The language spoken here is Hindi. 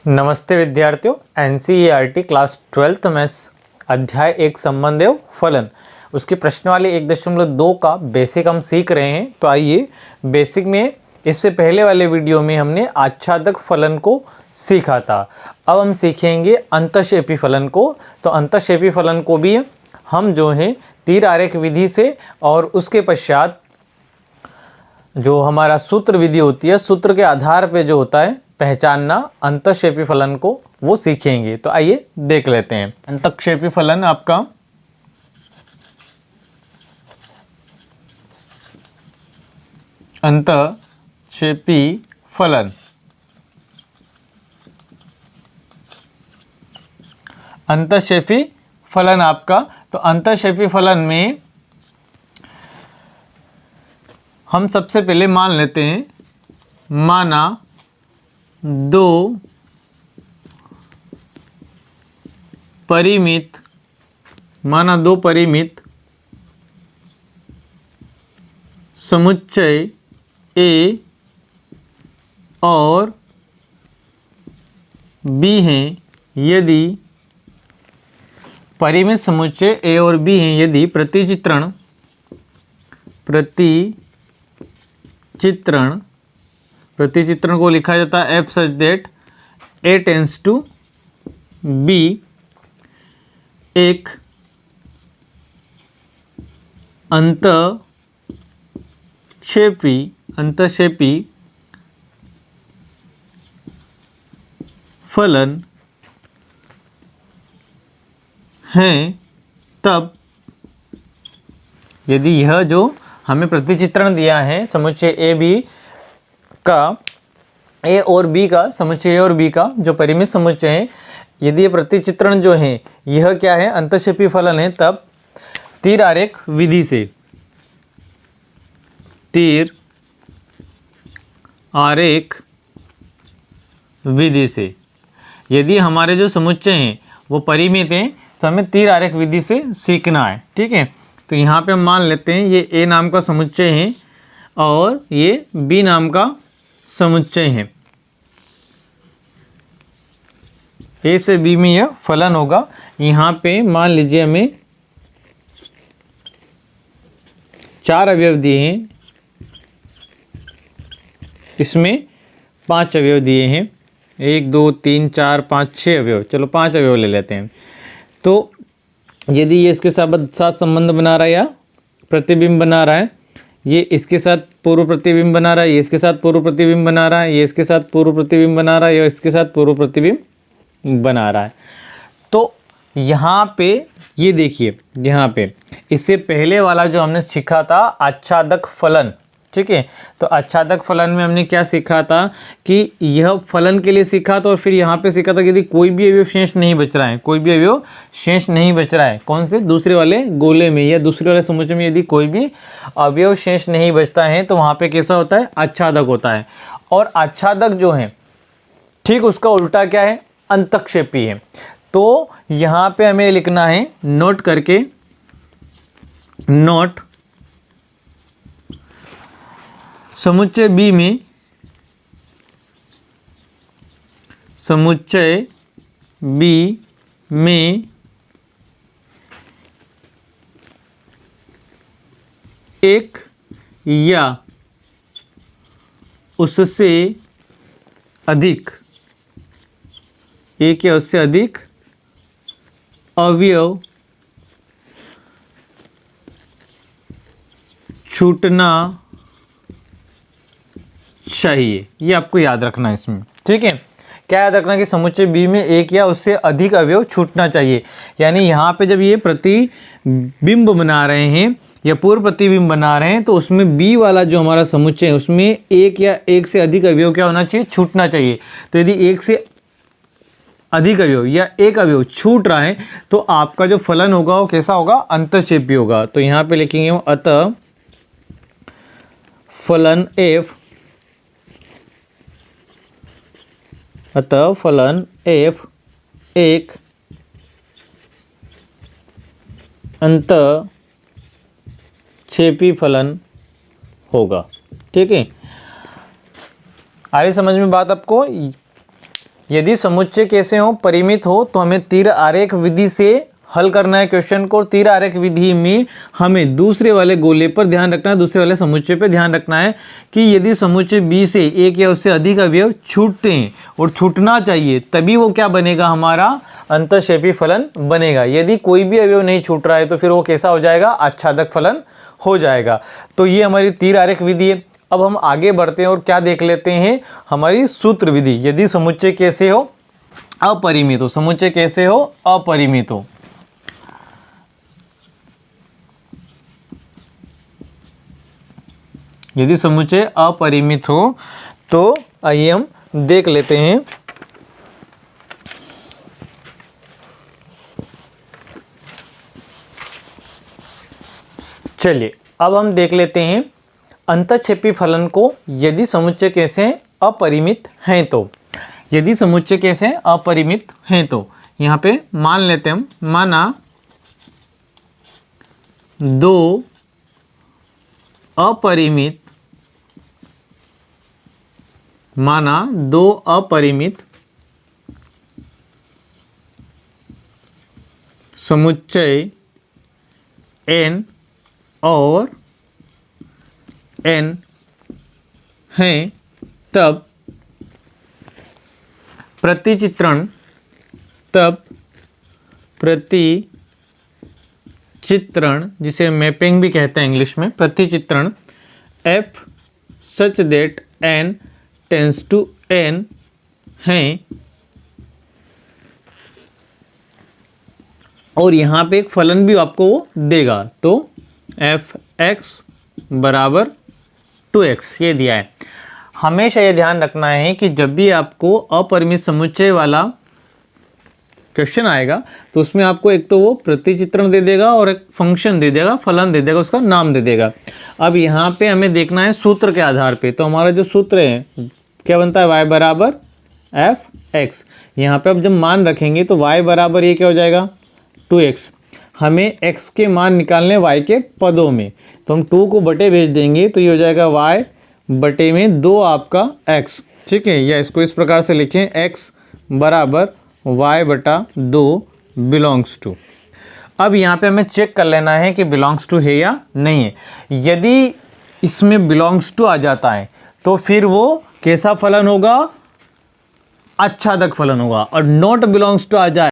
नमस्ते विद्यार्थियों, एनसीईआरटी क्लास 12th मैथ्स अध्याय 1 संबंध एवं फलन उसकी प्रश्नवाली 1.2 का बेसिक हम सीख रहे हैं। तो आइए बेसिक में इससे पहले वाले वीडियो में हमने आच्छादक फलन को सीखा था। अब हम सीखेंगे अंतःक्षेपी फलन को। तो अंतःक्षेपी फलन को भी हम जो है तीर आरेख विधि से और उसके पश्चात जो हमारा सूत्र विधि होती है, सूत्र के आधार पे जो होता है पहचानना अंतःक्षेपी फलन को, वो सीखेंगे। तो आइए देख लेते हैं। अंतःक्षेपी फलन आपका अंतःक्षेपी फलन अंतःक्षेपी फलन आपका, तो अंतःक्षेपी फलन में हम सबसे पहले मान लेते हैं, माना दो परिमित समुच्चय ए और बी हैं यदि परिमित समुच्चय ए और बी हैं यदि प्रतिचित्रण को लिखा जाता है F such that A tends to B एक अंतःक्षेपी फलन है, तब यदि यह जो हमें प्रतिचित्रण दिया है समुच्चय ए और बी का समुच्चय ए और बी का जो परिमित समुच्चय है, यदि ये प्रतिचित्रण जो है यह क्या है, अंतःक्षेपी फलन है, तब तीर आरेख विधि से यदि हमारे जो समुच्चय हैं वो परिमित हैं तो हमें तीर आरेख विधि से सीखना है। ठीक है, तो यहाँ पे हम मान लेते हैं ये ए नाम का समुच्चय है और ये बी नाम का समुच्चय है। ए से बी में यह फलन होगा। यहाँ पे मान लीजिए हमें 4 अवयव दिए हैं, इसमें 5 अवयव दिए हैं, 1 2 3 4 5 6 अवयव, चलो 5 अवयव ले लेते हैं। तो यदि ये इसके साथ संबंध बना रहा है या प्रतिबिंब बना रहा है, ये इसके साथ पूर्व प्रतिबिंब बना रहा है, ये इसके साथ पूर्व प्रतिबिंब बना रहा है, ये इसके साथ पूर्व प्रतिबिंब बना रहा है, ये इसके साथ पूर्व प्रतिबिंब बना रहा है। तो यहाँ पे ये देखिए, यहाँ पे इससे पहले वाला जो हमने सीखा था आच्छादक फलन, ठीक है, तो आच्छादक फलन में हमने क्या सीखा था कि यह फलन के लिए सीखा था और फिर यहाँ पे सीखा था कि यदि कोई भी अवयव शेष नहीं बच रहा है, कौन से, दूसरे वाले गोले में या दूसरे वाले समुच्चय में यदि कोई भी अवयव शेष नहीं बचता है तो वहाँ पे कैसा होता है, आच्छादक होता है। और आच्छादक जो है ठीक उसका उल्टा क्या है, अंतःक्षेपी है। तो यहाँ पे हमें लिखना है नोट करके, नोट समुच्चय बी में एक या उससे अधिक अवयव छूटना चाहिए। ये आपको याद रखना है इसमें, ठीक है। क्या याद रखना कि समुच्चय बी में एक या उससे अधिक अवयव छूटना चाहिए, यानी यहाँ पे जब ये प्रतिबिंब बना रहे हैं या पूर्व प्रतिबिंब बना रहे हैं तो उसमें बी वाला जो हमारा समुच्चय है उसमें एक या एक से अधिक अवयव क्या होना चाहिए, छूटना चाहिए। तो यदि एक से अधिक अवयव या एक अवयव छूट रहा है तो आपका जो फलन होगा वो कैसा होगा, अंतःक्षेपी होगा। तो यहाँ पे लिखेंगे अतः फलन एफ अतः फलन f एक अंतःक्षेपी फलन होगा। ठीक है, आ रही समझ में बात आपको? यदि समुच्चय कैसे हो, परिमित हो, तो हमें तीर आरेख विधि से हल करना है क्वेश्चन को। तीर आरेख विधि में हमें दूसरे वाले गोले पर ध्यान रखना है, दूसरे वाले समुच्चय पर ध्यान रखना है कि यदि समुच्चय बी से एक या उससे अधिक अवयव छूटते हैं और छूटना चाहिए, तभी वो क्या बनेगा, हमारा अंतःक्षेपी फलन बनेगा। यदि कोई भी अवयव नहीं छूट रहा है तो फिर वो कैसा हो जाएगा, आच्छादक फलन हो जाएगा। तो ये हमारी तीर आरेख विधि है। अब हम आगे बढ़ते हैं और क्या देख लेते हैं, हमारी सूत्र विधि। यदि समुच्चय कैसे हो, अपरिमित हो। समुच्चय कैसे हो, अपरिमित हो। यदि समुच्चय अपरिमित हो तो आइए हम देख लेते हैं। चलिए अब हम देख लेते हैं अंतःक्षेपी फलन को। यदि समुच्चय कैसे हैं, अपरिमित हैं तो। यदि समुच्चय कैसे हैं, अपरिमित हैं तो यहाँ पे मान लेते हैं हम, माना दो अपरिमित समुच्चय n और n हैं, तब प्रतिचित्रण जिसे मैपिंग भी कहते हैं इंग्लिश में, प्रतिचित्रण f such that n tends to n हैं। और यहाँ पे एक फलन भी आपको वो देगा, तो f(x) बराबर 2x ये दिया है। हमेशा ये ध्यान रखना है कि जब भी आपको अपरिमित समुच्चय वाला क्वेश्चन आएगा तो उसमें आपको एक तो वो प्रतिचित्रण दे देगा और एक फंक्शन दे देगा, फलन दे देगा, उसका नाम दे देगा। अब यहाँ पे हमें देखना है सूत्र के आधार पे। तो हमारा जो सूत्र है क्या बनता है, y बराबर f(x). यहाँ पे अब जब मान रखेंगे तो y बराबर ये क्या हो जाएगा, 2x। हमें x के मान निकालने y के पदों में, तो हम 2 को बटे भेज देंगे तो ये हो जाएगा y बटे में 2 आपका x, ठीक है। या इसको इस प्रकार से लिखें, x बराबर y बटा 2 बिलोंग्स टू। अब यहाँ पे हमें चेक कर लेना है कि बिलोंग्स टू है या नहीं है। यदि इसमें बिलोंग्स टू आ जाता है तो फिर वो कैसा फलन होगा, आच्छादक फलन होगा। और नॉट बिलोंग्स टू आ जाए